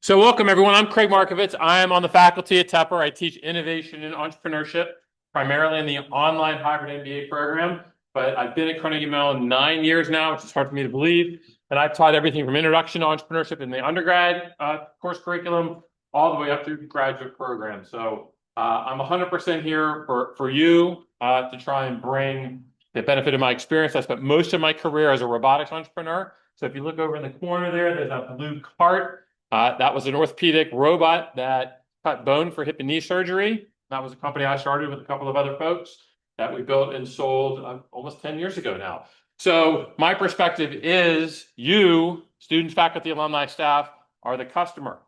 So welcome everyone. I'm Craig Markovitz. I am on the faculty at Tepper. I teach innovation and entrepreneurship, primarily in the online hybrid MBA program. But I've been at Carnegie Mellon 9 years now, which is hard for me to believe. And I've taught everything from introduction to entrepreneurship in the undergrad course curriculum all the way up through the graduate program. So I'm 100% here for you to try and bring the benefit of my experience. I spent most of my career as a robotics entrepreneur. So if you look over in the corner there's a blue cart. That was an orthopedic robot that cut bone for hip and knee surgery. That was a company I started with a couple of other folks that we built and sold almost 10 years ago now. So my perspective is you, students, faculty, alumni, staff, are the customer.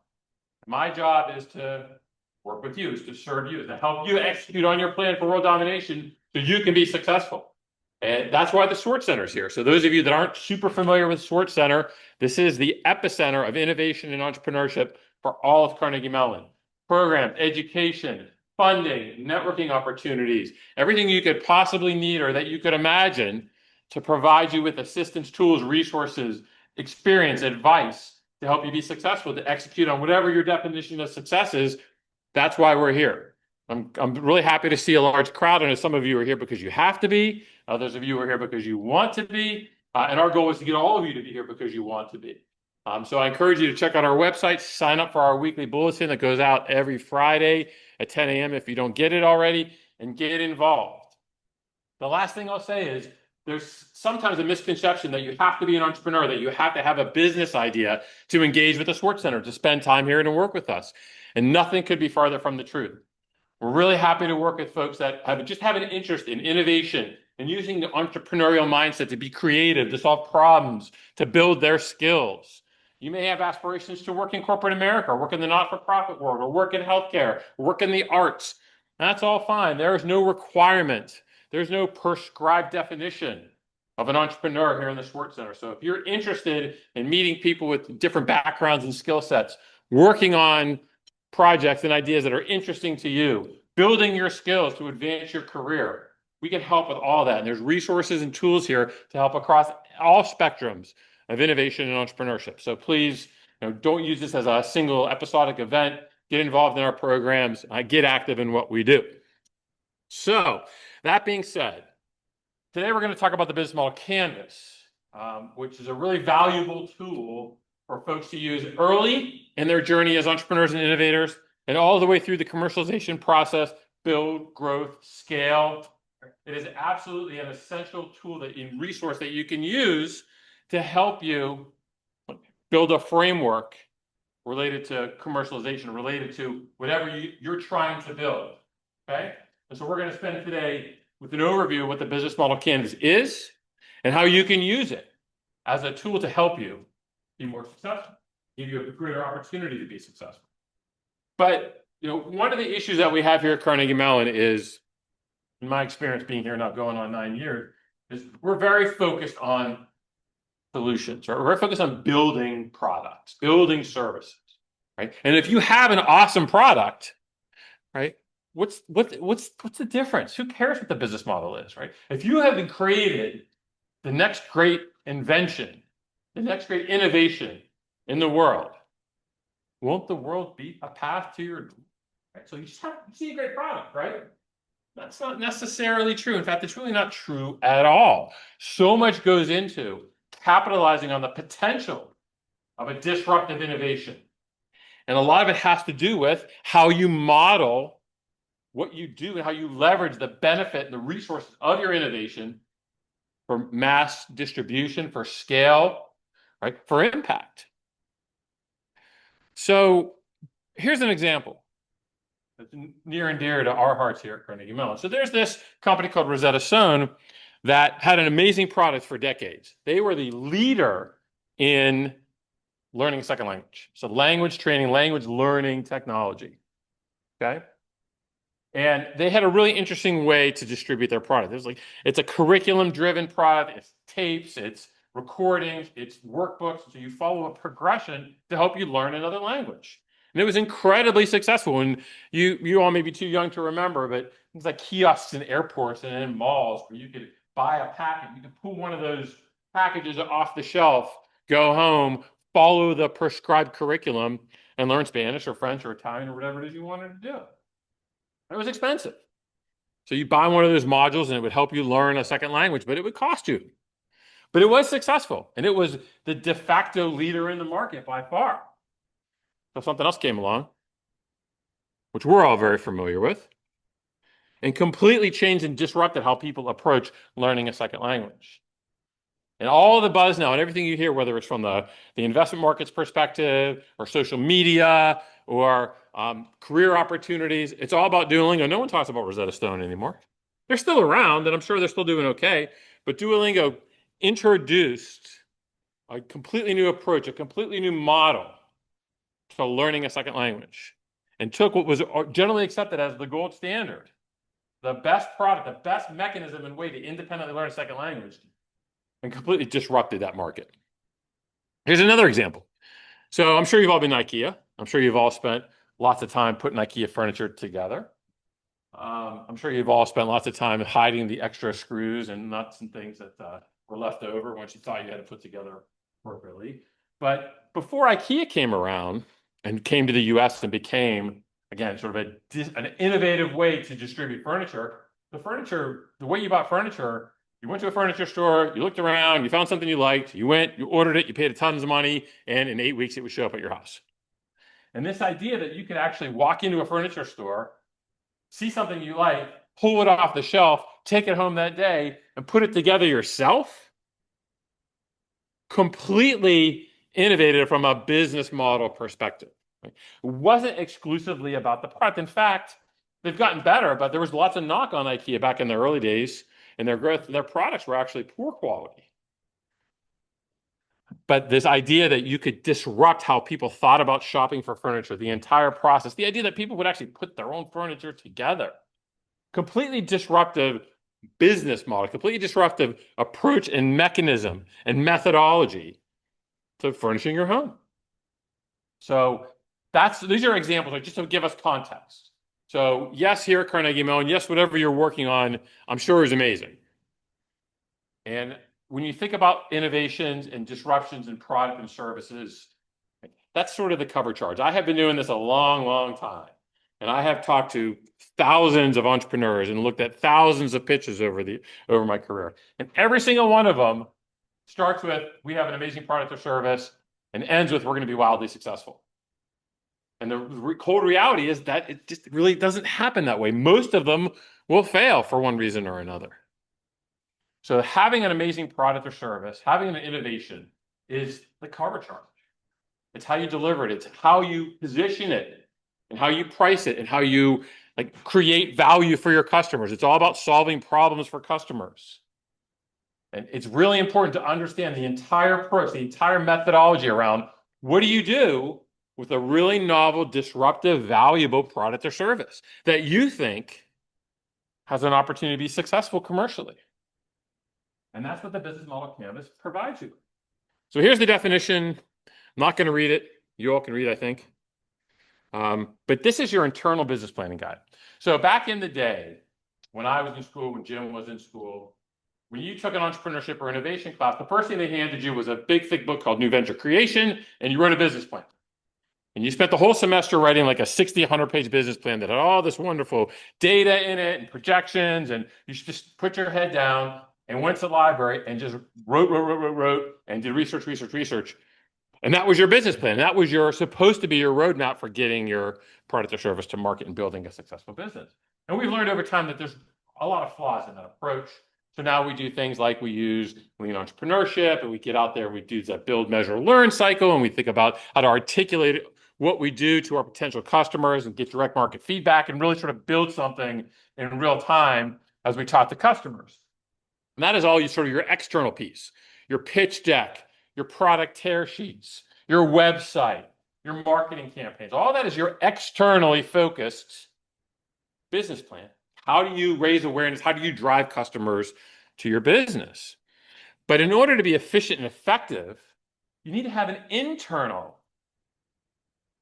My job is to work with you, is to serve you, to help you execute on your plan for world domination so you can be successful. And that's why the Swartz Center is here. So those of you that aren't super familiar with Swartz Center, this is the epicenter of innovation and entrepreneurship for all of Carnegie Mellon. Programs, education, funding, networking opportunities, everything you could possibly need or that you could imagine to provide you with assistance, tools, resources, experience, advice to help you be successful, to execute on whatever your definition of success is. That's why we're here. I'm really happy to see a large crowd. I know some of you are here because you have to be. Others of you are here because you want to be. And our goal is to get all of you to be here because you want to be. So I encourage you to check out our website, sign up for our weekly bulletin that goes out every Friday at 10 a.m. if you don't get it already, and get involved. The last thing I'll say is there's sometimes a misconception that you have to be an entrepreneur, that you have to have a business idea to engage with the Swartz Center, to spend time here and to work with us. And nothing could be farther from the truth. We're really happy to work with folks that have an interest in innovation and using the entrepreneurial mindset to be creative, to solve problems, to build their skills. You may have aspirations to work in corporate America, or work in the not-for-profit world, or work in healthcare, or work in the arts. That's all fine. There is no requirement. There's no prescribed definition of an entrepreneur here in the Swartz Center. So if you're interested in meeting people with different backgrounds and skill sets, working on projects and ideas that are interesting to you, building your skills to advance your career, we can help with all that. And there's resources and tools here to help across all spectrums of innovation and entrepreneurship. So please, don't use this as a single episodic event. Get involved in our programs. Get active in what we do. So that being said, today we're going to talk about the business model canvas, which is a really valuable tool for folks to use early in their journey as entrepreneurs and innovators, and all the way through the commercialization process, build, growth, scale. It is absolutely an essential tool and resource that you can use to help you build a framework related to commercialization, related to whatever you're trying to build. Okay? And so we're going to spend today with an overview of what the business model canvas is and how you can use it as a tool to help you be more successful, give you a greater opportunity to be successful. But one of the issues that we have here at Carnegie Mellon is, in my experience being here now going on 9 years, is we're very focused on solutions, right? We're very focused on building products, building services, right? And if you have an awesome product, right, what's the difference? Who cares what the business model is, right? If you haven't created the next great invention, the next great innovation in the world, won't the world be a path to your, right? So you just have to see a great product, right? That's not necessarily true. In fact, it's really not true at all. So much goes into capitalizing on the potential of a disruptive innovation. And a lot of it has to do with how you model what you do and how you leverage the benefit and the resources of your innovation for mass distribution, for scale, right, for impact. So here's an example that's near and dear to our hearts here at Carnegie Mellon. So there's this company called Rosetta Stone that had an amazing product for decades. They were the leader in learning a second language. So language training, language learning technology. Okay? And they had a really interesting way to distribute their product. It's a curriculum-driven product. It's tapes, it's recordings, it's workbooks. So you follow a progression to help you learn another language. And it was incredibly successful. And you all may be too young to remember, but things like kiosks in airports and in malls where you could buy a packet. You could pull one of those packages off the shelf, go home, follow the prescribed curriculum, and learn Spanish or French or Italian or whatever it is you wanted to do. It was expensive. So you buy one of those modules and it would help you learn a second language, but it would cost you. But it was successful, and it was the de facto leader in the market by far. So something else came along, which we're all very familiar with, and completely changed and disrupted how people approach learning a second language. And all the buzz now and everything you hear, whether it's from the investment markets perspective or social media or career opportunities, it's all about Duolingo. No one talks about Rosetta Stone anymore. They're still around, and I'm sure they're still doing okay. But Duolingo introduced a completely new approach, a completely new model to learning a second language, and took what was generally accepted as the gold standard, the best product, the best mechanism and way to independently learn a second language, and completely disrupted that market. Here's another example. So I'm sure you've all been to IKEA. I'm sure you've all spent lots of time putting IKEA furniture together. I'm sure you've all spent lots of time hiding the extra screws and nuts and things that were left over once you thought you had to put together appropriately. But before IKEA came around and came to the US and became, again, sort of an innovative way to distribute furniture, the way you bought furniture, you went to a furniture store, you looked around, you found something you liked, you went, you ordered it, you paid tons of money, and in 8 weeks it would show up at your house. And this idea that you could actually walk into a furniture store, see something you like, pull it off the shelf, take it home that day, and put it together yourself, completely innovated from a business model perspective. Right? It wasn't exclusively about the product. In fact, they've gotten better, but there was lots of knock on IKEA back in their early days, and their growth, their products were actually poor quality. But this idea that you could disrupt how people thought about shopping for furniture, the entire process, the idea that people would actually put their own furniture together, completely disruptive business model, completely disruptive approach and mechanism and methodology to furnishing your home. So these are examples just to give us context. So yes, here at Carnegie Mellon, yes, whatever you're working on, I'm sure is amazing. And when you think about innovations and disruptions in product and services, that's sort of the cover charge. I have been doing this a long, long time. And I have talked to thousands of entrepreneurs and looked at thousands of pitches over my career. And every single one of them starts with, we have an amazing product or service, and ends with, we're going to be wildly successful. And the cold reality is that it just really doesn't happen that way. Most of them will fail for one reason or another. So having an amazing product or service, having an innovation is the cover charge. It's how you deliver it. It's how you position it and how you price it and how you create value for your customers. It's all about solving problems for customers. And it's really important to understand the entire approach, the entire methodology around what do you do with a really novel, disruptive, valuable product or service that you think has an opportunity to be successful commercially. And that's what the business model canvas provides you. So here's the definition. I'm not going to read it. You all can read it, I think. But this is your internal business planning guide. So back in the day, when I was in school, when Jim was in school, when you took an entrepreneurship or innovation class, the first thing they handed you was a big, thick book called New Venture Creation, and you wrote a business plan. And you spent the whole semester writing like a 60, 100-page business plan that had all this wonderful data in it and projections, and you just put your head down and went to the library and just wrote, and did research. And that was your business plan. That was supposed to be your roadmap for getting your product or service to market and building a successful business. And we've learned over time that there's a lot of flaws in that approach. So now we do things like we use lean entrepreneurship, and we get out there, we do that build, measure, learn cycle, and we think about how to articulate what we do to our potential customers and get direct market feedback and really sort of build something in real time as we taught the customers. And that is all your external piece, your pitch deck, your product tear sheets, your website, your marketing campaigns. All that is your externally focused business plan. How do you raise awareness? How do you drive customers to your business? But in order to be efficient and effective, you need to have an internal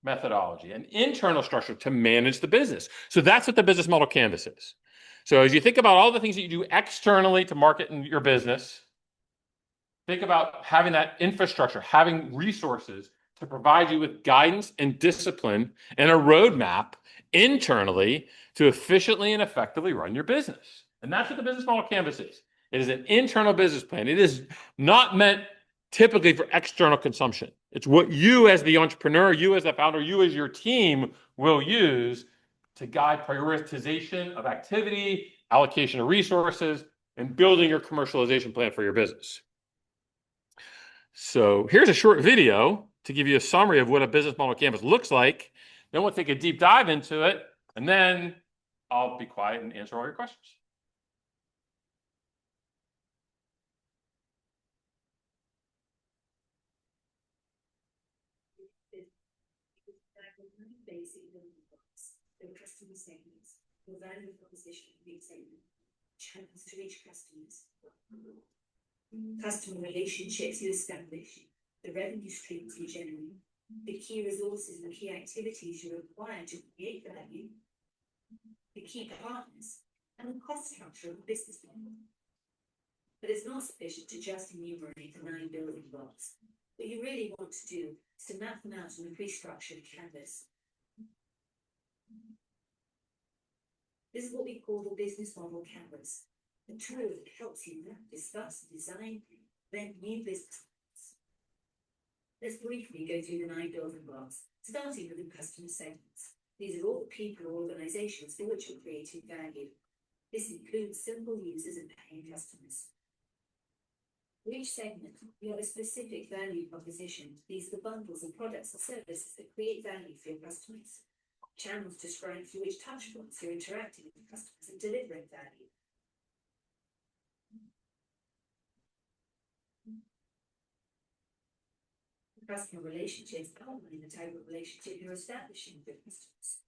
methodology, an internal structure to manage the business. So that's what the business model canvas is. So as you think about all the things that you do externally to market in your business, think about having that infrastructure, having resources to provide you with guidance and discipline and a roadmap internally to efficiently and effectively run your business. And that's what the business model canvas is. It is an internal business plan. It is not meant typically for external consumption. It's what you as the entrepreneur, you as the founder, you as your team will use to guide prioritization of activity, allocation of resources, and building your commercialization plan for your business. So here's a short video to give you a summary of what a business model canvas looks like. Then we'll take a deep dive into it, and then I'll be quiet and answer all your questions. Basic building blocks, the customer segments, the value proposition of each segment, channels to reach customers, customer relationships you establish, the revenue streams you generate, the key resources and key activities you require to create value, the key partners, and the cost structure of the business model. But it's not sufficient to just enumerate the 9 building blocks. What you really want to do is to map them out on a pre-structured canvas. This is what we call the business model canvas, a tool that helps you map, discuss, design, then new business models. Let's briefly go through the 9 building blocks, starting with the customer segments. These are all the people or organizations for which you're creating value. This includes simple users and paying customers. For each segment, you have a specific value proposition. These are the bundles of products and services that create value for your customers. Channels describe through which touchpoints you're interacting with the customers and delivering value. Customer relationships outline the type of relationship you're establishing with customers.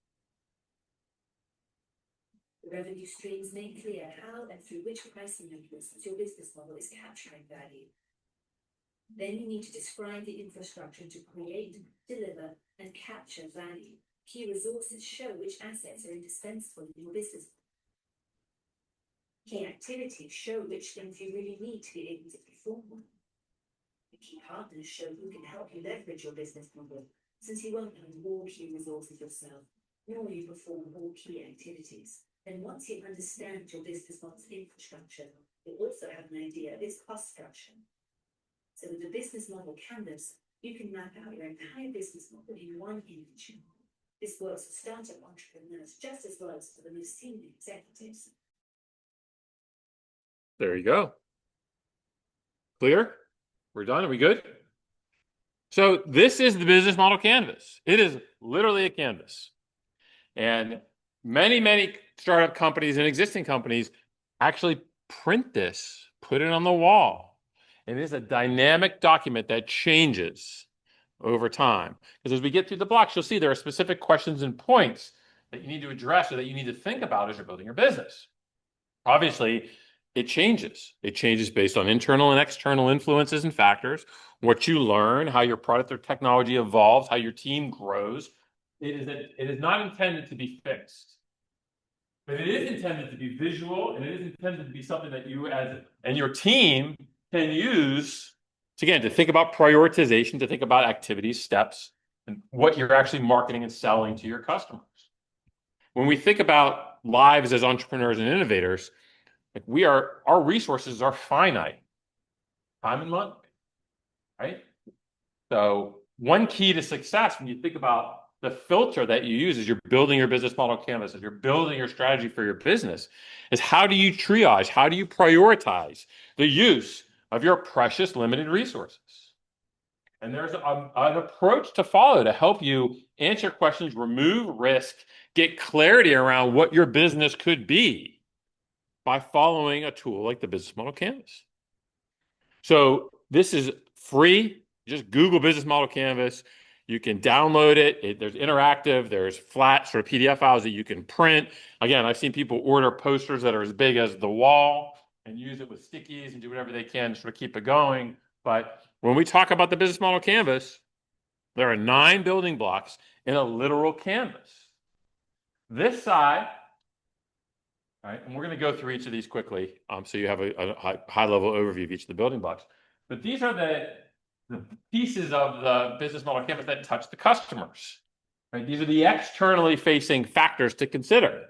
The revenue streams make clear how and through which pricing mechanisms your business model is capturing value. Then you need to describe the infrastructure to create, deliver, and capture value. Key resources show which assets are indispensable in your business. Key activities show which things you really need to be able to perform well. The key partners show who can help you leverage your business model, since you won't have all key resources yourself, nor will you perform all key activities. And once you understand your business model's infrastructure, you'll also have an idea of its cost structure. So with the business model canvas, you can map out your entire business model in one image. This works for startup entrepreneurs just as well as for the most senior executives. There you go. Clear? We're done. Are we good? So this is the business model canvas. It is literally a canvas. And many startup companies and existing companies actually print this, put it on the wall. It is a dynamic document that changes over time. Because as we get through the blocks, you'll see there are specific questions and points that you need to address or that you need to think about as you're building your business. Obviously, it changes. It changes based on internal and external influences and factors, what you learn, how your product or technology evolves, how your team grows. It is not intended to be fixed. But it is intended to be visual, and it is intended to be something that you and your team can use again, to think about prioritization, to think about activities, steps, and what you're actually marketing and selling to your customers. When we think about lives as entrepreneurs and innovators, our resources are finite, time and money, right? So one key to success when you think about the filter that you use as you're building your business model canvas, as you're building your strategy for your business, is how do you triage, how do you prioritize the use of your precious limited resources? And there's an approach to follow to help you answer questions, remove risk, get clarity around what your business could be by following a tool like the business model canvas. So this is free. Just Google business model canvas. You can download it. There's interactive. There's flat sort of PDF files that you can print. Again, I've seen people order posters that are as big as the wall and use it with stickies and do whatever they can to sort of keep it going. But when we talk about the business model canvas, there are 9 building blocks in a literal canvas. This side, all right, and we're going to go through each of these quickly so you have a high-level overview of each of the building blocks. But these are the pieces of the business model canvas that touch the customers. Right? These are the externally facing factors to consider.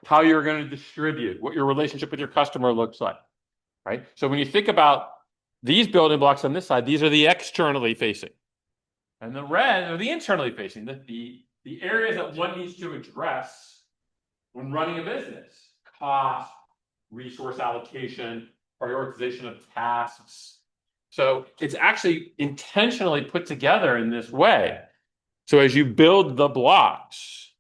How you're going to distribute, what your relationship with your customer looks like. Right? So when you think about these building blocks on this side, these are the externally facing. And the red are the internally facing, the areas that one needs to address when running a business. Cost, resource allocation, prioritization of tasks. So it's actually intentionally put together in this way. So as you build the blocks,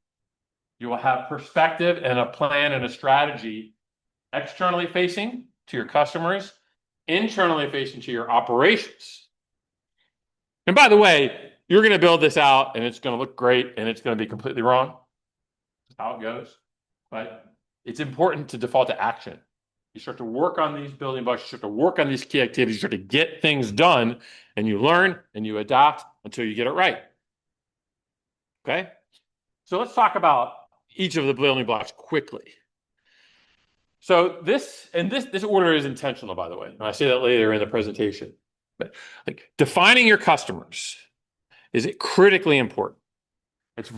you will have perspective and a plan and a strategy externally facing to your customers, internally facing to your operations. And by the way, you're going to build this out and it's going to look great and it's going to be completely wrong. That's how it goes. But it's important to default to action. You start to work on these building blocks, you start to work on these key activities, you start to get things done, and you learn and you adapt until you get it right. Okay? So let's talk about each of the building blocks quickly. So this order is intentional, by the way. And I say that later in the presentation. But like defining your customers is critically important. It's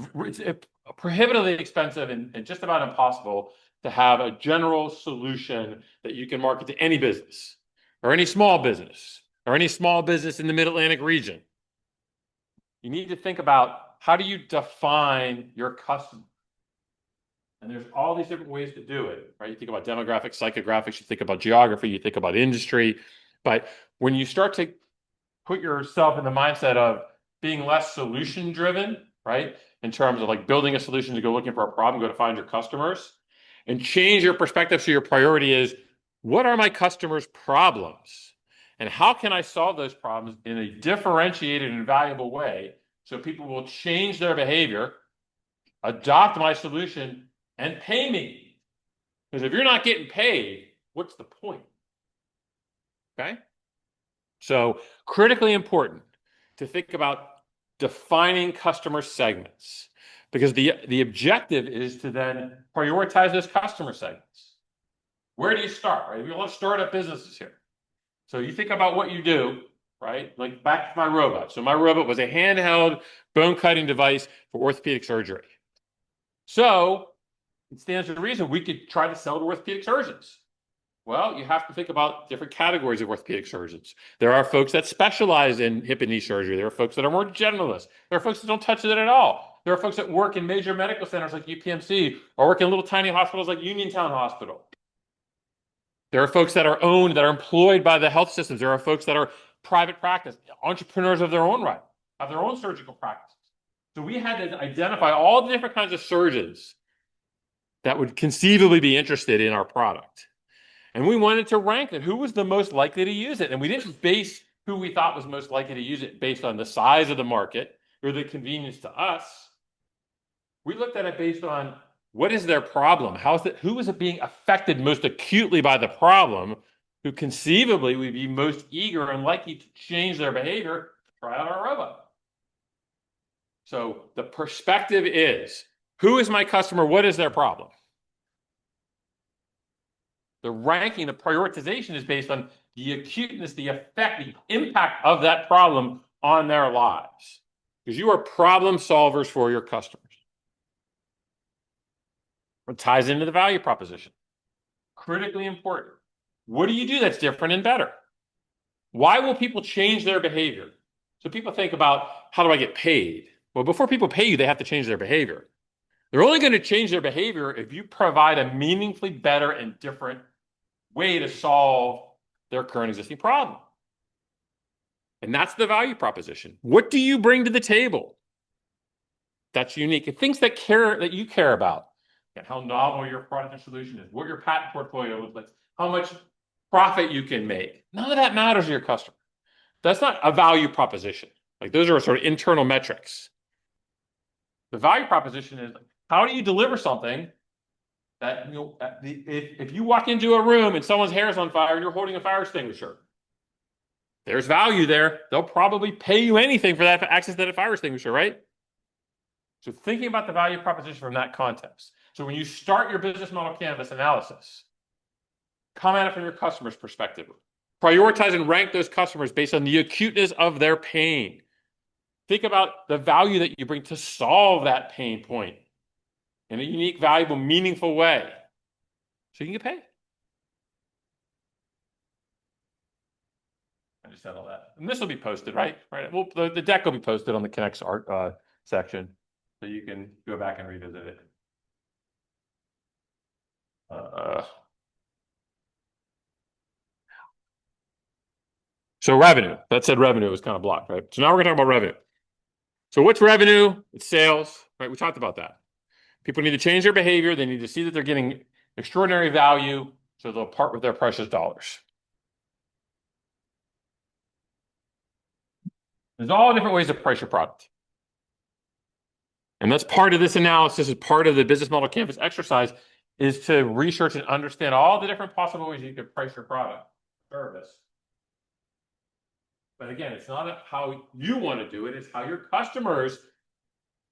prohibitively expensive and just about impossible to have a general solution that you can market to any business or any small business or any small business in the Mid-Atlantic region. You need to think about how do you define your customer? And there's all these different ways to do it, right? You think about demographics, psychographics, you think about geography, you think about industry. But when you start to put yourself in the mindset of being less solution driven, right? In terms of like building a solution to go looking for a problem, go to find your customers, and change your perspective so your priority is, what are my customers' problems? And how can I solve those problems in a differentiated and valuable way so people will change their behavior, adopt my solution, and pay me? Because if you're not getting paid, what's the point? Okay? So critically important to think about defining customer segments, because the objective is to then prioritize those customer segments. Where do you start, right? We have a lot of startup businesses here. So you think about what you do, right? Like back to my robot. So my robot was a handheld bone cutting device for orthopedic surgery. So it stands to reason we could try to sell to orthopedic surgeons. Well, you have to think about different categories of orthopedic surgeons. There are folks that specialize in hip and knee surgery. There are folks that are more generalists. There are folks that don't touch it at all. There are folks that work in major medical centers like UPMC or work in little tiny hospitals like Uniontown Hospital. There are folks that are owned, that are employed by the health systems. There are folks that are private practice, entrepreneurs of their own right, have their own surgical practices. So we had to identify all the different kinds of surgeons that would conceivably be interested in our product. And we wanted to rank it. Who was the most likely to use it? And we didn't base who we thought was most likely to use it based on the size of the market or the convenience to us. We looked at it based on what is their problem? Who is it being affected most acutely by the problem? Who conceivably would be most eager and likely to change their behavior to try out our robot? So the perspective is, who is my customer? What is their problem? The ranking, the prioritization is based on the acuteness, the effect, the impact of that problem on their lives. Because you are problem solvers for your customers. It ties into the value proposition. Critically important. What do you do that's different and better? Why will people change their behavior? So people think about, how do I get paid? Well, before people pay you, they have to change their behavior. They're only going to change their behavior if you provide a meaningfully better and different way to solve their current existing problem. And that's the value proposition. What do you bring to the table that's unique? And things that you care about. And how novel your product and solution is, what your patent portfolio looks like, how much profit you can make. None of that matters to your customer. That's not a value proposition. Like those are sort of internal metrics. The value proposition is, how do you deliver something that, if you walk into a room and someone's hair is on fire and you're holding a fire extinguisher, there's value there. They'll probably pay you anything for that access to that fire extinguisher, right? So thinking about the value proposition from that context. So when you start your business model canvas analysis, come at it from your customer's perspective. Prioritize and rank those customers based on the acuteness of their pain. Think about the value that you bring to solve that pain point in a unique, valuable, meaningful way so you can get paid. I just said all that. And this will be posted, right? Right. Well, the deck will be posted on the Connects art section so you can go back and revisit it. So revenue, that said revenue was kind of blocked, right? So now we're gonna talk about revenue. So what's revenue? It's sales, right? We talked about that. People need to change their behavior. They need to see that they're getting extraordinary value, so they'll part with their precious dollars. There's all different ways to price your product. And that's part of this analysis, is part of the business model canvas exercise, is to research and understand all the different possible ways you could price your product, service. But again, it's not how you want to do it, it's how your customers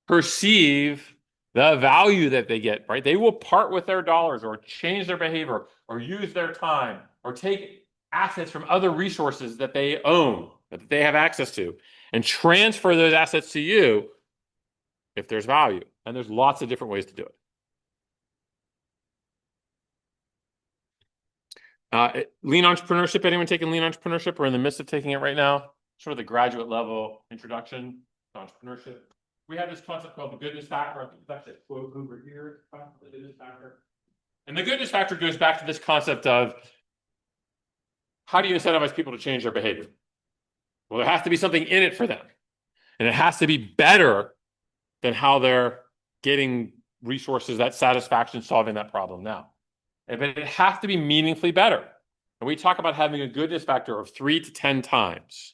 perceive the value that they get, right? They will part with their dollars or change their behavior or use their time or take assets from other resources that they own, that they have access to, and transfer those assets to you if there's value. And there's lots of different ways to do it. Lean entrepreneurship, anyone taking lean entrepreneurship? We're in the midst of taking it right now. Sort of the graduate level introduction to entrepreneurship. We have this concept called the goodness factor. I think that's a quote over here. The goodness factor. And the goodness factor goes back to this concept of how do you incentivize people to change their behavior? Well, there has to be something in it for them. And it has to be better than how they're getting resources, that satisfaction, solving that problem now. But it has to be meaningfully better. And we talk about having a goodness factor of 3 to 10 times.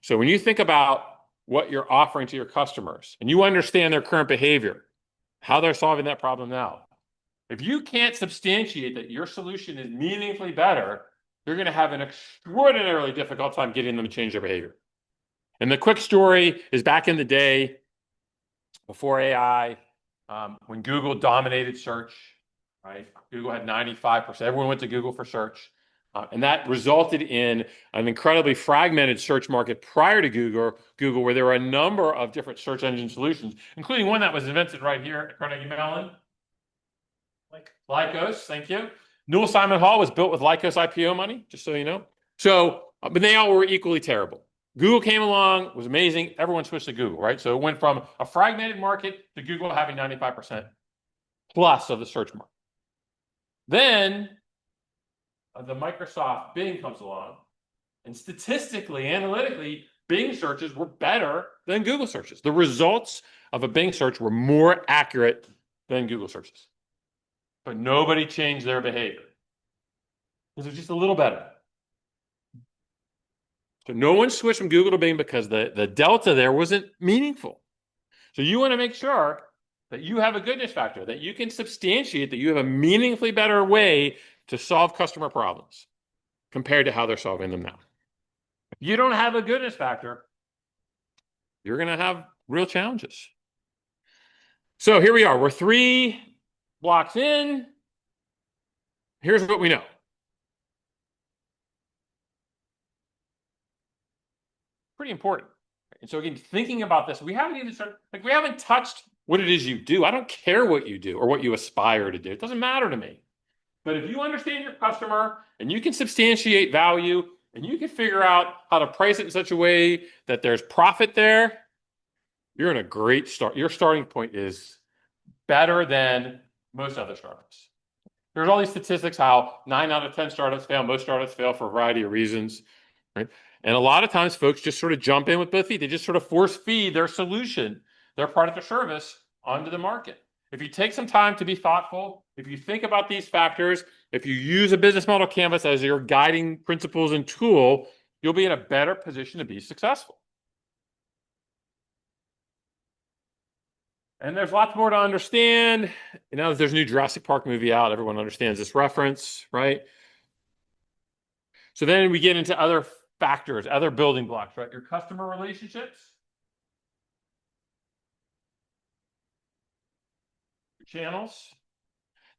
So when you think about what you're offering to your customers and you understand their current behavior, how they're solving that problem now, if you can't substantiate that your solution is meaningfully better, you're going to have an extraordinarily difficult time getting them to change their behavior. And the quick story is back in the day, before AI, when Google dominated search, right? Google had 95%. Everyone went to Google for search. And that resulted in an incredibly fragmented search market prior to Google, where there were a number of different search engine solutions, including one that was invented right here at Carnegie Mellon. Lycos, thank you. Newell Simon Hall was built with Lycos IPO money, just so you know. So, but they all were equally terrible. Google came along, was amazing. Everyone switched to Google, right? So it went from a fragmented market to Google having 95% plus of the search market. Then the Microsoft Bing comes along, and statistically, analytically, Bing searches were better than Google searches. The results of a Bing search were more accurate than Google searches. But nobody changed their behavior. It was just a little better. So no one switched from Google to Bing because the delta there wasn't meaningful. So you want to make sure that you have a goodness factor, that you can substantiate that you have a meaningfully better way to solve customer problems compared to how they're solving them now. If you don't have a goodness factor, you're going to have real challenges. So here we are. We're 3 blocks in. Here's what we know. Pretty important. And so again, thinking about this, we haven't even started, we haven't touched what it is you do. I don't care what you do or what you aspire to do. It doesn't matter to me. But if you understand your customer and you can substantiate value and you can figure out how to price it in such a way that there's profit there, you're in a great start. Your starting point is better than most other startups. There's all these statistics how 9 out of 10 startups fail. Most startups fail for a variety of reasons, right? And a lot of times folks just sort of jump in with both feet. They just sort of force feed their solution, their product or service onto the market. If you take some time to be thoughtful, if you think about these factors, if you use a business model canvas as your guiding principles and tool, you'll be in a better position to be successful. And there's lots more to understand. You know, there's a new Jurassic Park movie out. Everyone understands this reference, right? So then we get into other factors, other building blocks, right? Your customer relationships, your channels.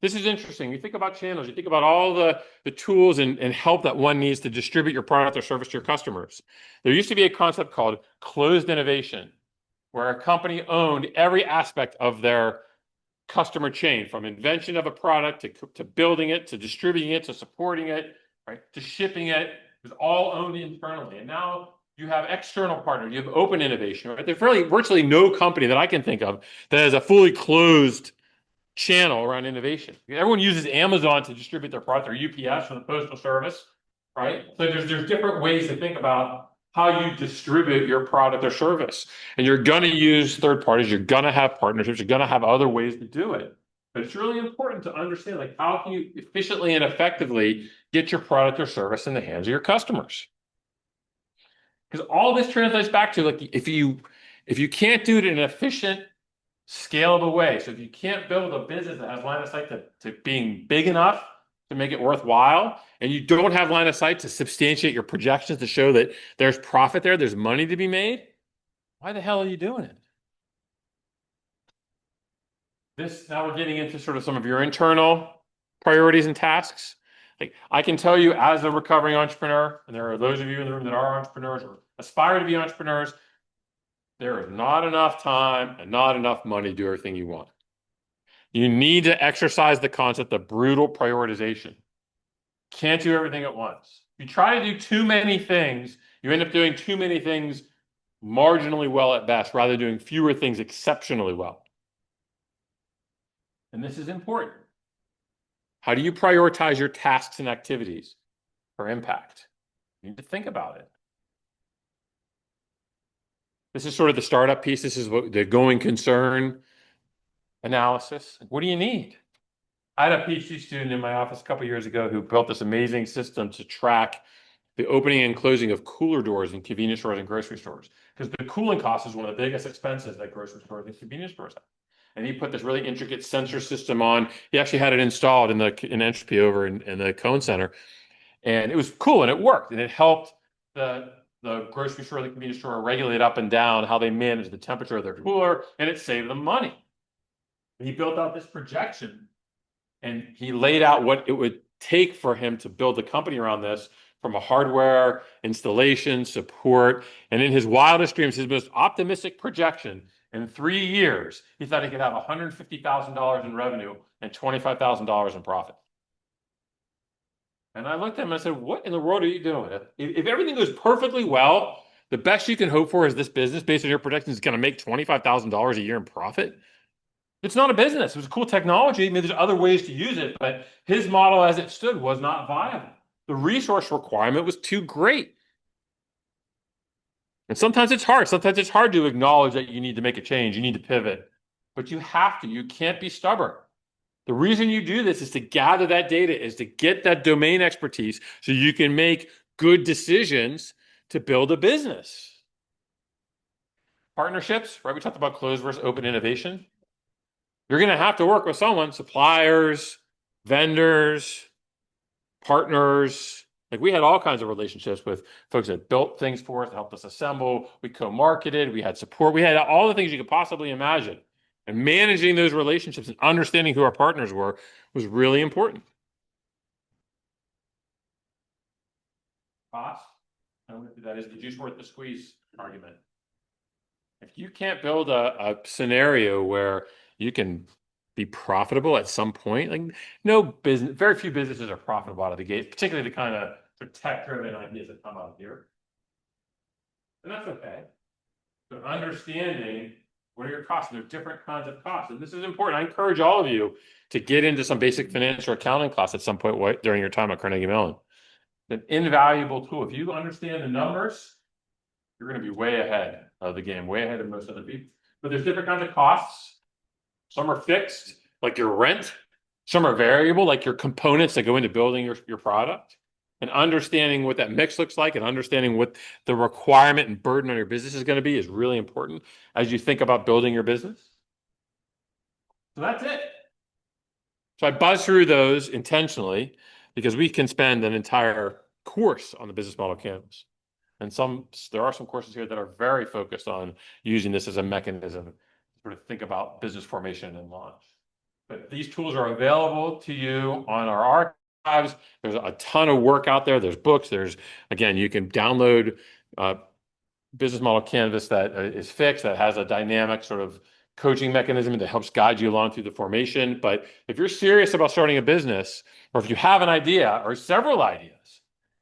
This is interesting. You think about channels, you think about all the tools and help that one needs to distribute your product or service to your customers. There used to be a concept called closed innovation, where a company owned every aspect of their customer chain, from invention of a product to building it, to distributing it, to supporting it, right, to shipping it. It was all owned internally. And now you have external partners, you have open innovation, right? There's really virtually no company that I can think of that has a fully closed channel around innovation. Everyone uses Amazon to distribute their product, or UPS for the postal service, right? So there's different ways to think about how you distribute your product or service. And you're going to use third parties, you're going to have partnerships, you're going to have other ways to do it. But it's really important to understand, like, how can you efficiently and effectively get your product or service in the hands of your customers? Because all this translates back to, like, if you can't do it in an efficient, scalable way. So if you can't build a business that has line of sight to being big enough to make it worthwhile, and you don't have line of sight to substantiate your projections to show that there's profit there, there's money to be made, why the hell are you doing it? Now we're getting into sort of some of your internal priorities and tasks. Like, I can tell you, as a recovering entrepreneur, and there are those of you in the room that are entrepreneurs or aspire to be entrepreneurs, there is not enough time and not enough money to do everything you want. You need to exercise the concept of brutal prioritization. Can't do everything at once. If you try to do too many things, you end up doing too many things marginally well at best, rather than doing fewer things exceptionally well. And this is important. How do you prioritize your tasks and activities for impact? You need to think about it. This is sort of the startup piece. This is what the going concern analysis. What do you need? I had a PhD student in my office a couple of years ago who built this amazing system to track the opening and closing of cooler doors in convenience stores and grocery stores. Because the cooling cost is one of the biggest expenses that grocery stores and convenience stores have. And he put this really intricate sensor system on. He actually had it installed in Entropy over in the Cone Center. And it was cool and it worked. And it helped the grocery store, the convenience store, regulate up and down how they manage the temperature of their cooler, and it saved them money. He built out this projection, and he laid out what it would take for him to build a company around this, from a hardware, installation, support. And in his wildest dreams, his most optimistic projection, in 3 years, he thought he could have $150,000 in revenue and $25,000 in profit. And I looked at him and I said, what in the world are you doing? If everything goes perfectly well, the best you can hope for is this business, based on your projections, is going to make $25,000 a year in profit. It's not a business. It was a cool technology. I mean, there's other ways to use it, but his model as it stood was not viable. The resource requirement was too great. And sometimes it's hard. Sometimes it's hard to acknowledge that you need to make a change. You need to pivot. But you have to. You can't be stubborn. The reason you do this is to gather that data, is to get that domain expertise so you can make good decisions to build a business. Partnerships, right? We talked about closed versus open innovation. You're going to have to work with someone, suppliers, vendors, partners. Like, we had all kinds of relationships with folks that built things for us, helped us assemble. We co-marketed, we had support. We had all the things you could possibly imagine. And managing those relationships and understanding who our partners were was really important. Cost, that is the juice worth the squeeze argument. If you can't build a scenario where you can be profitable at some point, like, no business, very few businesses are profitable out of the gate, particularly the kind of tech-driven ideas that come out here. And that's okay. So understanding what are your costs, and there's different kinds of costs. And this is important. I encourage all of you to get into some basic finance or accounting class at some point during your time at Carnegie Mellon. An invaluable tool. If you understand the numbers, you're going to be way ahead of the game, way ahead of most other people. But there's different kinds of costs. Some are fixed, like your rent. Some are variable, like your components that go into building your product. And understanding what that mix looks like and understanding what the requirement and burden on your business is going to be is really important as you think about building your business. So that's it. So I buzz through those intentionally because we can spend an entire course on the business model canvas. And there are some courses here that are very focused on using this as a mechanism to sort of think about business formation and launch. But these tools are available to you on our archives. There's a ton of work out there. There's books. Again, you can download business model canvas that is fixed, that has a dynamic sort of coaching mechanism that helps guide you along through the formation. But if you're serious about starting a business, or if you have an idea or several ideas,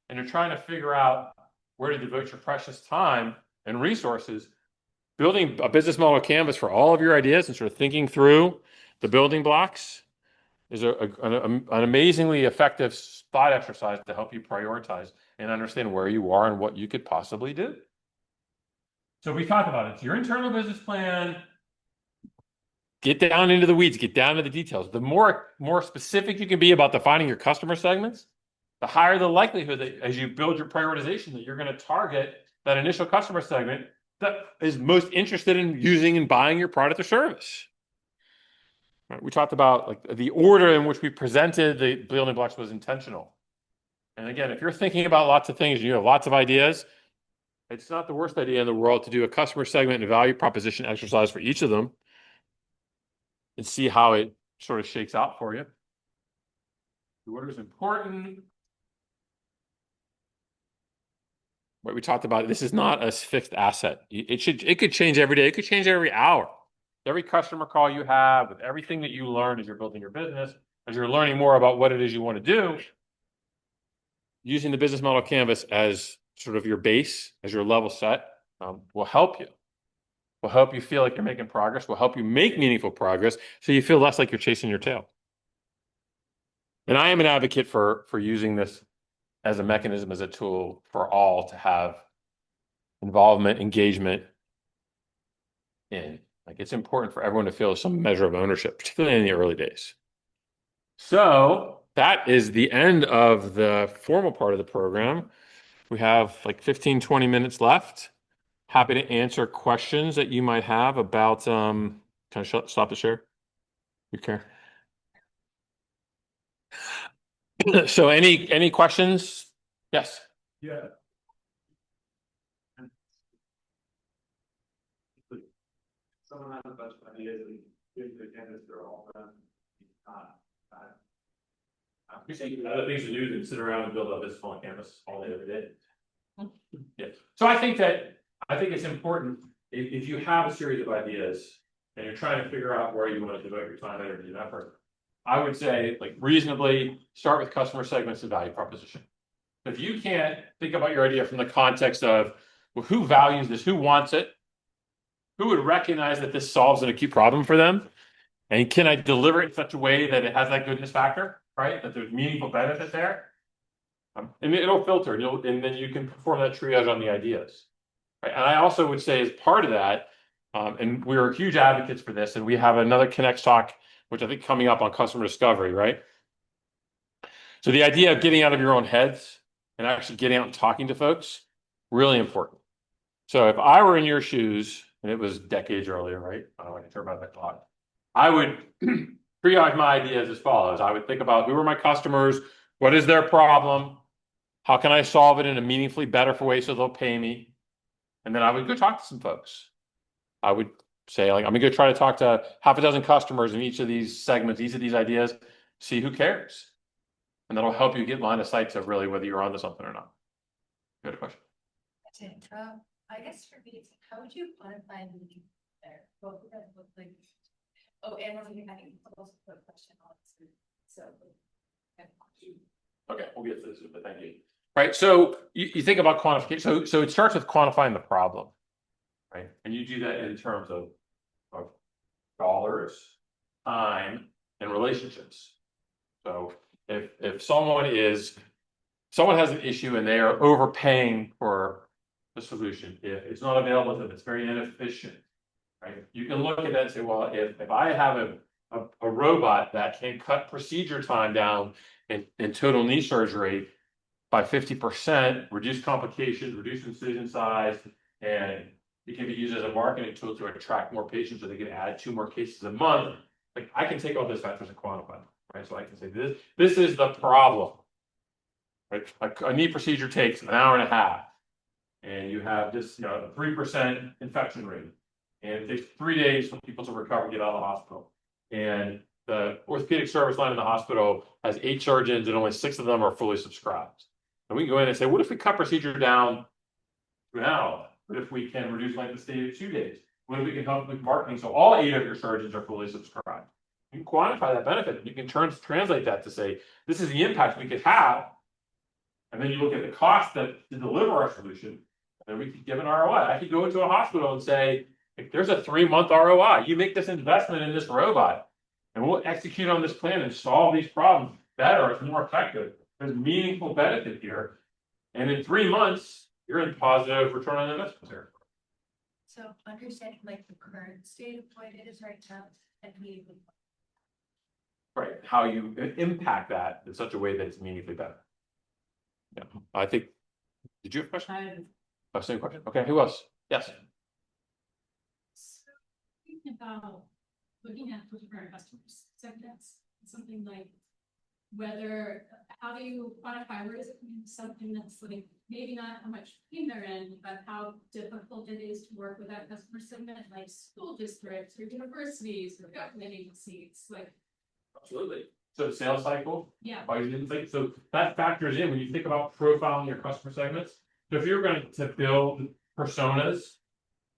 and you're trying to figure out where to devote your precious time and resources, building a business model canvas for all of your ideas and sort of thinking through the building blocks is an amazingly effective thought exercise to help you prioritize and understand where you are and what you could possibly do. So we talked about it. It's your internal business plan. Get down into the weeds, get down to the details. The more specific you can be about defining your customer segments, the higher the likelihood that as you build your prioritization that you're going to target that initial customer segment that is most interested in using and buying your product or service. Right? We talked about like the order in which we presented the building blocks was intentional. And again, if you're thinking about lots of things, you have lots of ideas, it's not the worst idea in the world to do a customer segment and value proposition exercise for each of them and see how it sort of shakes out for you. The order is important. What we talked about, this is not a fixed asset. It could change every day. It could change every hour. Every customer call you have, with everything that you learn as you're building your business, as you're learning more about what it is you want to do, using the business model canvas as sort of your base, as your level set, will help you. Will help you feel like you're making progress, will help you make meaningful progress, so you feel less like you're chasing your tail. And I am an advocate for using this as a mechanism, as a tool for all to have involvement, engagement in. Like, it's important for everyone to feel some measure of ownership, particularly in the early days. So that is the end of the formal part of the program. We have like 15, 20 minutes left. Happy to answer questions that you might have about, can I stop the share? You care? So any questions? Yes. Yeah. Someone has a bunch of ideas and gives the canvas, they're all done. You're saying other things to do than sit around and build up this full canvas all day, every day. Yeah. So I think it's important if you have a series of ideas and you're trying to figure out where you want to devote your time, energy, and effort, I would say, like, reasonably start with customer segments and value proposition. If you can't think about your idea from the context of, well, who values this, who wants it, who would recognize that this solves an acute problem for them, and can I deliver it in such a way that it has that goodness factor, right? That there's meaningful benefit there, and it'll filter, and then you can perform that triage on the ideas. Right? And I also would say, as part of that, and we're huge advocates for this, and we have another Connect talk, which I think coming up on customer discovery, right? So the idea of getting out of your own heads and actually getting out and talking to folks, really important. So if I were in your shoes, and it was decades earlier, right? I don't want to turn about that clock. I would triage my ideas as follows. I would think about, who are my customers? What is their problem? How can I solve it in a meaningfully better way so they'll pay me? And then I would go talk to some folks. I would say, like, I'm gonna go try to talk to half a dozen customers in each of these segments, each of these ideas, see who cares. And that'll help you get line of sight to really whether you're onto something or not. You had a question? I guess for me, how would you quantify the need there? Both of them look like, oh, and I think also put a question on it. So, okay, we'll get to this, but thank you. Right, so you think about quantification. So it starts with quantifying the problem, right? And you do that in terms of dollars, time, and relationships. So if someone has an issue and they are overpaying for the solution, if it's not available to them, it's very inefficient, right? You can look at that and say, well, if I have a robot that can cut procedure time down in total knee surgery by 50%, reduce complications, reduce incision size, and it can be used as a marketing tool to attract more patients, so they can add 2 more cases a month. Like, I can take all those factors and quantify them, right? So I can say this is the problem, right? A knee procedure takes an hour and a half, and you have this, 3% infection rate, and it takes 3 days for people to recover, get out of the hospital. And the orthopedic service line in the hospital has 8 surgeons and only 6 of them are fully subscribed. And we can go in and say, what if we cut procedure down to an hour? What if we can reduce length of stay to 2 days? What if we can help with marketing so all 8 of your surgeons are fully subscribed? You can quantify that benefit. You can translate that to say, this is the impact we could have. And then you look at the cost to deliver our solution, and we could give an ROI. I could go into a hospital and say, if there's a 3-month ROI, you make this investment in this robot, and we'll execute on this plan and solve these problems better, it's more effective. There's meaningful benefit here. And in 3 months, you're in positive return on investment here. So understanding like the current state of what it is right now and we. Right, how you impact that in such a way that it's meaningfully better. Yeah, I think, did you have a question? Oh, same question. Okay, who else? Yes. So thinking about looking at different customers segments, something like how do you quantify where is it something that's like maybe not how much team they're in, but how difficult it is to work with that customer segment, like school districts or universities or government agencies, like. Absolutely. So the sales cycle. Yeah. Why you didn't think so? That factors in when you think about profiling your customer segments. So if you're going to build personas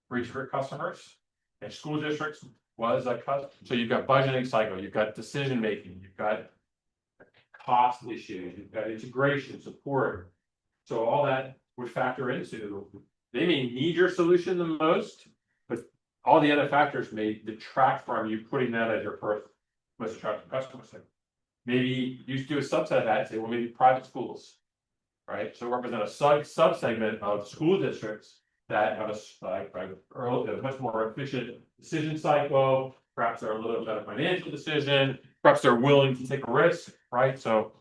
for each of your customers, and school districts was a customer, so you've got budgeting cycle, you've got decision making, you've got cost issues, you've got integration support. So all that would factor into. They may need your solution the most, but all the other factors may detract from you putting that as your first most attractive customer segment. Maybe you do a subset of that and say, well, maybe private schools, right? So represent a sub-segment of school districts that have a much more efficient decision cycle. Perhaps they're a little better financial decision. Perhaps they're willing to take a risk, right? So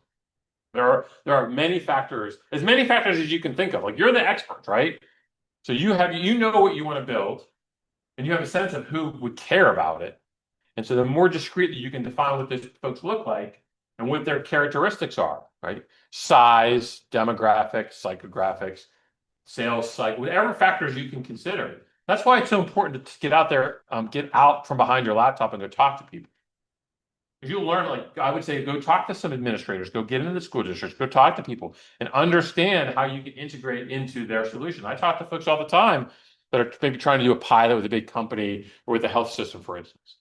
there are many factors, as many factors as you can think of. Like you're the expert, right? So you know what you want to build, and you have a sense of who would care about it. And so the more discreetly you can define what these folks look like and what their characteristics are, right? Size, demographics, psychographics, sales cycle, whatever factors you can consider. That's why it's so important to get out there, get out from behind your laptop and go talk to people. Because you'll learn, like I would say, go talk to some administrators, go get into the school districts, go talk to people and understand how you can integrate into their solution. I talk to folks all the time that are maybe trying to do a pilot with a big company or with a health system, for instance.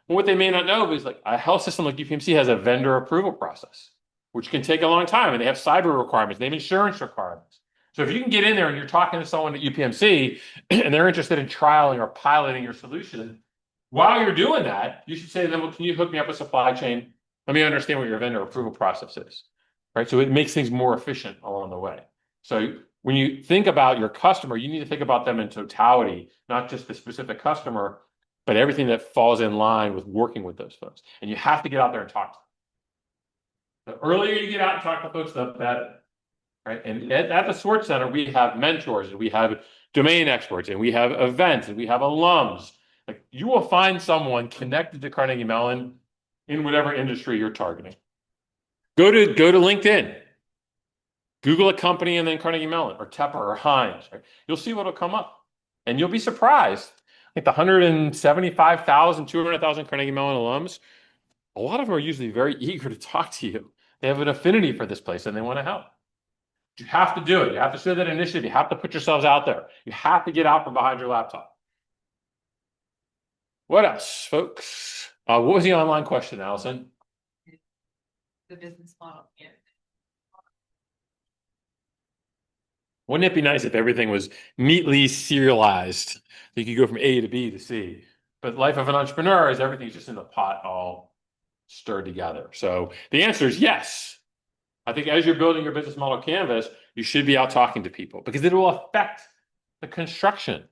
What they may not know is like a health system like UPMC has a vendor approval process, which can take a long time, and they have cyber requirements, they have insurance requirements. So if you can get in there and you're talking to someone at UPMC and they're interested in trialing or piloting your solution, while you're doing that, you should say to them, well, can you hook me up with supply chain? Let me understand what your vendor approval process is, right? So it makes things more efficient along the way. So when you think about your customer, you need to think about them in totality, not just the specific customer, but everything that falls in line with working with those folks. And you have to get out there and talk to them. The earlier you get out and talk to folks, the better, right? And at the Swartz Center, we have mentors, and we have domain experts, and we have events, and we have alums. Like you will find someone connected to Carnegie Mellon in whatever industry you're targeting. Go to LinkedIn, Google a company, and then Carnegie Mellon or Tepper or Heinz. Right? You'll see what'll come up, and you'll be surprised. Like the 175,000, 200,000 Carnegie Mellon alums, a lot of them are usually very eager to talk to you. They have an affinity for this place and they want to help. You have to do it. You have to show that initiative. You have to put yourselves out there. You have to get out from behind your laptop. What else, folks? What was the online question, Allison? The business model. Yeah. Wouldn't it be nice if everything was neatly serialized? You could go from A to B to C. But life of an entrepreneur is everything's just in the pot all stirred together. So the answer is yes. I think as you're building your business model canvas, you should be out talking to people because it will affect the construction.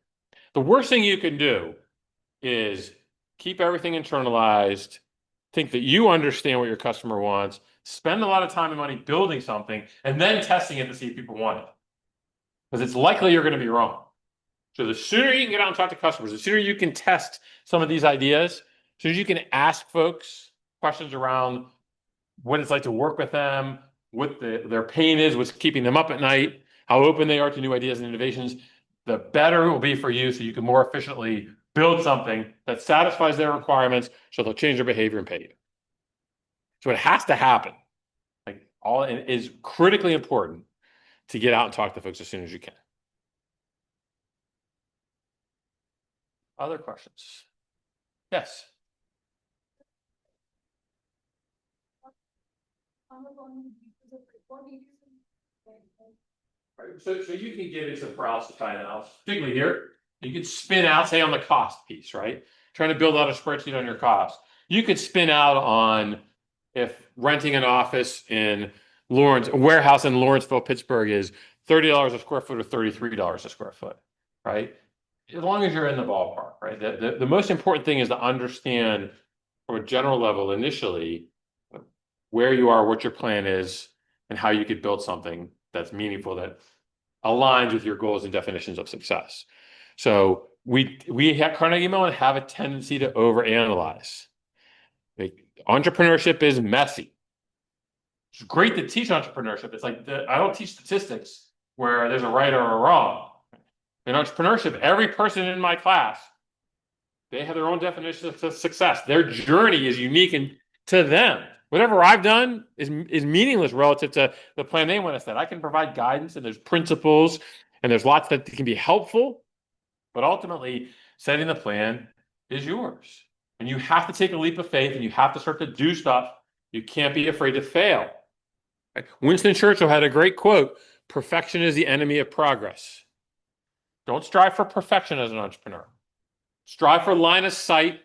The worst thing you can do is keep everything internalized, think that you understand what your customer wants, spend a lot of time and money building something, and then testing it to see if people want it. Because it's likely you're going to be wrong. So the sooner you can get out and talk to customers, the sooner you can test some of these ideas, as soon as you can ask folks questions around what it's like to work with them, what their pain is, what's keeping them up at night, how open they are to new ideas and innovations, the better it will be for you so you can more efficiently build something that satisfies their requirements so they'll change their behavior and pay you. So it has to happen. Like all it is critically important to get out and talk to folks as soon as you can. Other questions? Yes. Right. So you can get into paralysis by analysis, particularly here. You could spin out, say, on the cost piece, right? Trying to build out a spreadsheet on your cost. You could spin out on if renting an office in Lawrence, a warehouse in Lawrenceville, Pittsburgh is $30 a square foot or $33 a square foot, right? As long as you're in the ballpark, right? The most important thing is to understand from a general level initially where you are, what your plan is, and how you could build something that's meaningful, that aligns with your goals and definitions of success. So we at Carnegie Mellon have a tendency to overanalyze. Like, entrepreneurship is messy. It's great to teach entrepreneurship. It's like I don't teach statistics where there's a right or a wrong. In entrepreneurship, every person in my class, they have their own definition of success. Their journey is unique and to them. Whatever I've done is meaningless relative to the plan they want to set. I can provide guidance and there's principles and there's lots that can be helpful, but ultimately setting the plan is yours. And you have to take a leap of faith and you have to start to do stuff. You can't be afraid to fail. Winston Churchill had a great quote: perfection is the enemy of progress. Don't strive for perfection as an entrepreneur. Strive for line of sight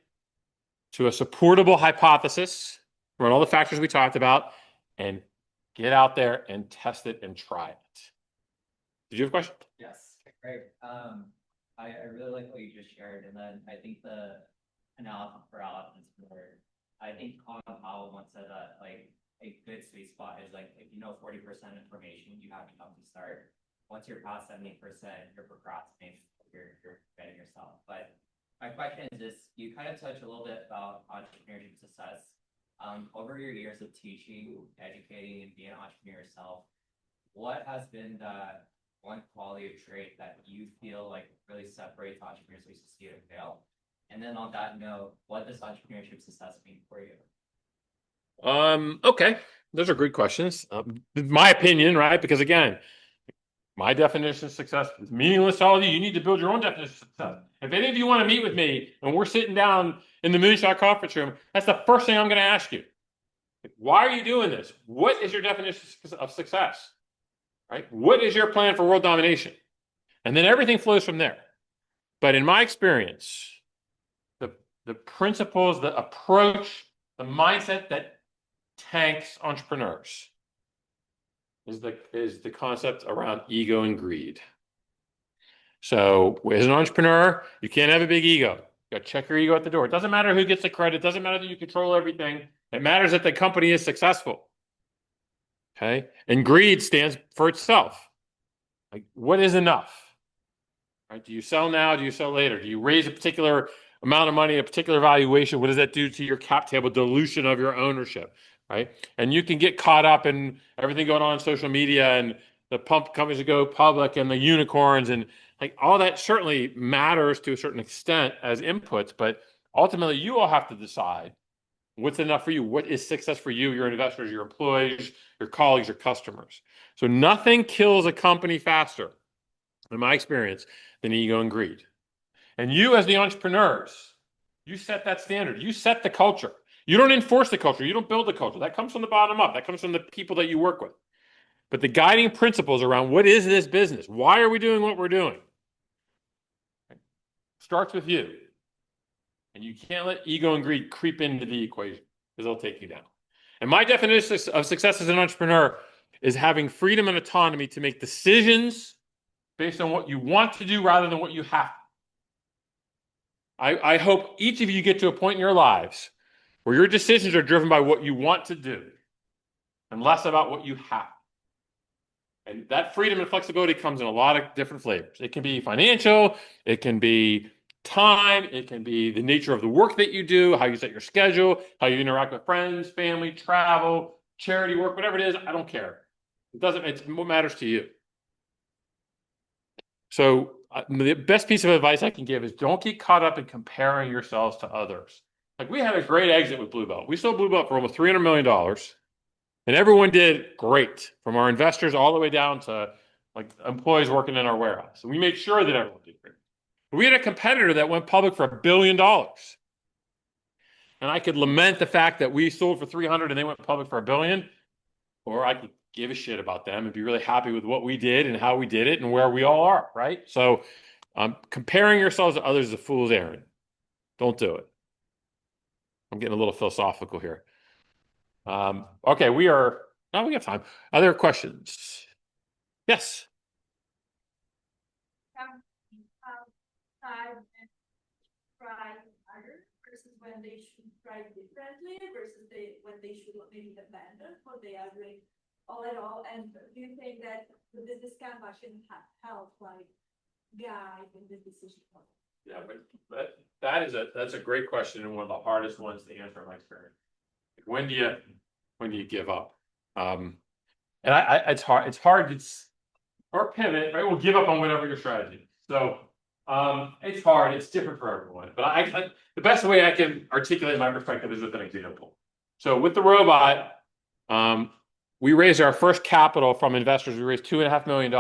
to a supportable hypothesis, run all the factors we talked about, and get out there and test it and try it. Did you have a question? Yes, great. I really like what you just shared, and then I think the analysis paralysis where I think Colin Powell once said that like a good sweet spot is like if you know 40% information, you have enough to start. Once you're past 70%, you're procrastinating, you're betting yourself. But my question is this: you kind of touched a little bit about entrepreneurship success. Over your years of teaching, educating, and being an entrepreneur yourself, what has been the one quality of trait that you feel like really separates entrepreneurs who succeed and fail? And then on that note, what does entrepreneurship success mean for you? Okay, those are great questions. My opinion, right? Because again, my definition of success is meaningless to all of you. You need to build your own definition of success. If any of you want to meet with me and we're sitting down in the Moonshot conference room, that's the first thing I'm going to ask you. Why are you doing this? What is your definition of success? Right? What is your plan for world domination? And then everything flows from there. But in my experience, the principles, the approach, the mindset that tanks entrepreneurs is the concept around ego and greed. So as an entrepreneur, you can't have a big ego. You got to check your ego at the door. It doesn't matter who gets the credit. It doesn't matter that you control everything. It matters that the company is successful. Okay? And greed stands for itself. Like, what is enough? Right? Do you sell now? Do you sell later? Do you raise a particular amount of money, a particular valuation? What does that do to your cap table dilution of your ownership? Right? And you can get caught up in everything going on social media and the pump companies that go public and the unicorns and like all that certainly matters to a certain extent as inputs, but ultimately you all have to decide what's enough for you. What is success for you, your investors, your employees, your colleagues, your customers? So nothing kills a company faster, in my experience, than ego and greed. And you as the entrepreneurs, you set that standard. You set the culture. You don't enforce the culture. You don't build the culture. That comes from the bottom up. That comes from the people that you work with. But the guiding principles around what is this business? Why are we doing what we're doing? Starts with you. And you can't let ego and greed creep into the equation because they'll take you down. And my definition of success as an entrepreneur is having freedom and autonomy to make decisions based on what you want to do rather than what you have to. I hope each of you get to a point in your lives where your decisions are driven by what you want to do and less about what you have. And that freedom and flexibility comes in a lot of different flavors. It can be financial, it can be time, it can be the nature of the work that you do, how you set your schedule, how you interact with friends, family, travel, charity work, whatever it is, I don't care. It's what matters to you. So the best piece of advice I can give is don't get caught up in comparing yourselves to others. Like we had a great exit with Blue Belt. We sold Blue Belt for almost $300 million. And everyone did great, from our investors all the way down to like employees working in our warehouse. And we made sure that everyone did great. But we had a competitor that went public for $1 billion. And I could lament the fact that we sold for 300 and they went public for $1 billion, or I could give a shit about them and be really happy with what we did and how we did it and where we all are, right? So comparing yourselves to others is a fool's errand. Don't do it. I'm getting a little philosophical here. Okay, we got time. Other questions? Yes. Try harder versus when they should try differently versus when they should maybe abandon what they are doing all at all. And do you think that the business canvas shouldn't have helped like guide in the decision? Yeah, but that's a great question and one of the hardest ones to answer in my experience. When do you give up? And it's hard. Or pivot, right? We'll give up on whatever your strategy is. So it's hard. It's different for everyone. But the best way I can articulate my perspective is with an example. So with the robot, we raised our first capital from investors. We raised $2.5 million.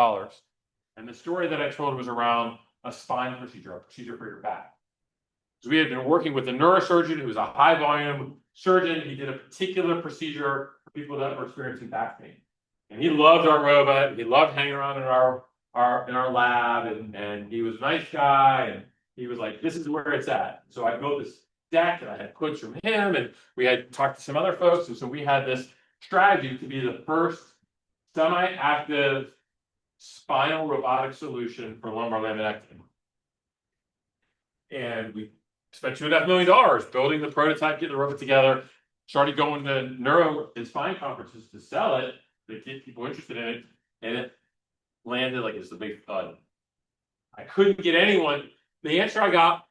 And the story that I told was around a spine procedure, a procedure for your back. So we had been working with a neurosurgeon who was a high volume surgeon. He did a particular procedure for people that were experiencing back pain. And he loved our robot. He loved hanging around in our lab, and he was a nice guy, and he was like, this is where it's at. So I built this deck, and I had quotes from him, and we had talked to some other folks, and so we had this strategy to be the first semi-active spinal robotic solution for lumbar laminectomy. And we spent $2.5 million building the prototype, getting the robot together, started going to neuro and spine conferences to sell it, to get people interested in it, and it landed like it's a big thud. I couldn't get anyone. The answer I got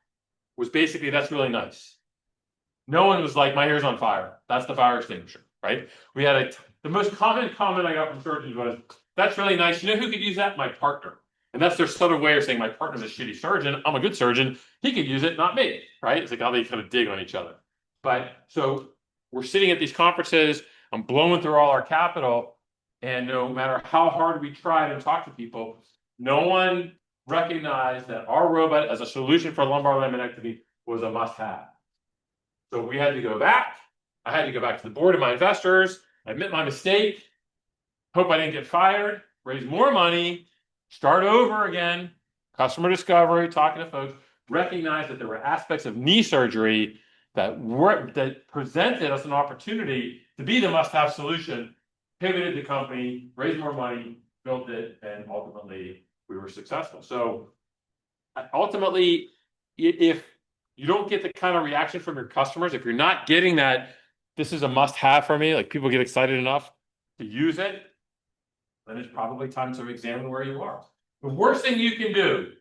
was basically, that's really nice. No one was like, my hair's on fire. That's the fire extinguisher, right? We had the most common comment I got from surgeons was, that's really nice. You know who could use that? My partner. And that's their subtle way of saying, my partner's a shitty surgeon. I'm a good surgeon. He could use it, not me, right? It's like how they kind of dig on each other. But so we're sitting at these conferences. I'm blowing through all our capital. And no matter how hard we tried and talked to people, no one recognized that our robot as a solution for lumbar laminectomy was a must-have. So we had to go back. I had to go back to the board of my investors, admit my mistake, hope I didn't get fired, raise more money, start over again, customer discovery, talking to folks, recognize that there were aspects of knee surgery that presented us an opportunity to be the must-have solution, pivoted the company, raised more money, built it, and ultimately we were successful. So ultimately, if you don't get the kind of reaction from your customers, if you're not getting that, this is a must-have for me, like people get excited enough to use it, then it's probably time to examine where you are. The worst thing you can do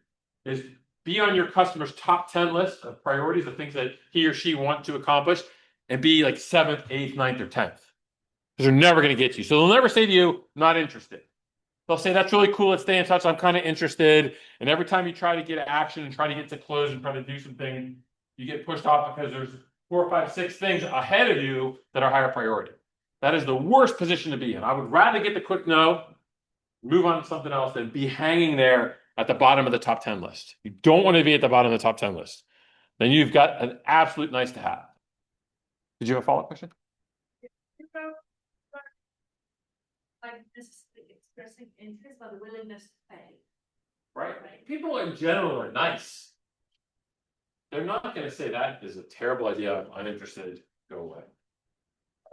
is be on your customer's top 10 list of priorities, of things that he or she want to accomplish, and be like 7th, 8th, 9th, or 10th. Because they're never going to get you. So they'll never say to you, not interested. They'll say, that's really cool, let's stay in touch, I'm kind of interested. And every time you try to get action and try to get to close and try to do something, you get pushed off because there's 4, 5, 6 things ahead of you that are higher priority. That is the worst position to be in. I would rather get the quick no, move on to something else, than be hanging there at the bottom of the top 10 list. You don't want to be at the bottom of the top 10 list. Then you've got an absolute nice to have. Did you have a follow-up question? Like this expressing interest but willingness to pay. Right. People in general are nice. They're not going to say that is a terrible idea, I'm uninterested, go away.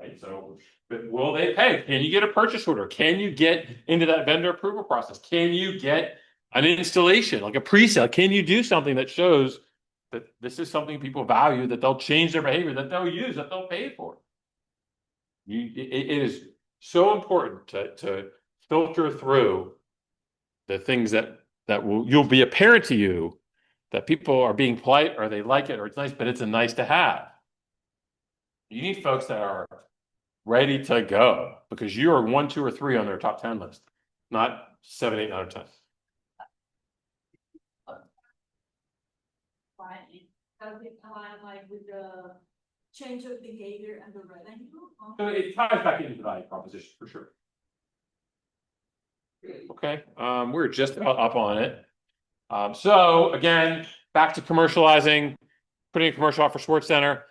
Right. So, but will they pay? Can you get a purchase order? Can you get into that vendor approval process? Can you get an installation, like a pre-sale? Can you do something that shows that this is something people value, that they'll change their behavior, that they'll use, that they'll pay for? It is so important to filter through the things that you'll be apparent to you that people are being polite, or they like it, or it's nice, but it's a nice to have. You need folks that are ready to go, because you are 1, 2, or 3 on their top 10 list, not 7, 8, 9, or 10. Right. Does it align like with the change of behavior and the revenue? So it ties back into the value proposition for sure. Okay, we're just about up on it. So again, back to commercializing, putting a commercial out for Swartz Center.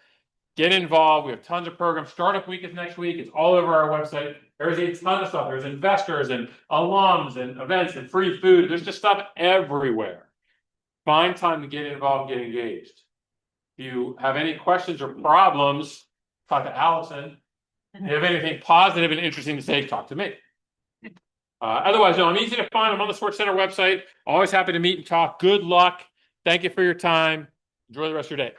Get involved. We have tons of programs. Startup Week is next week. It's all over our website. There's a ton of stuff. There's investors and alums and events and free food. There's just stuff everywhere. Find time to get involved, get engaged. If you have any questions or problems, talk to Allison. If you have anything positive and interesting to say, talk to me. Otherwise, no, I'm easy to find. I'm on the Swartz Center website. Always happy to meet and talk. Good luck. Thank you for your time. Enjoy the rest of your day.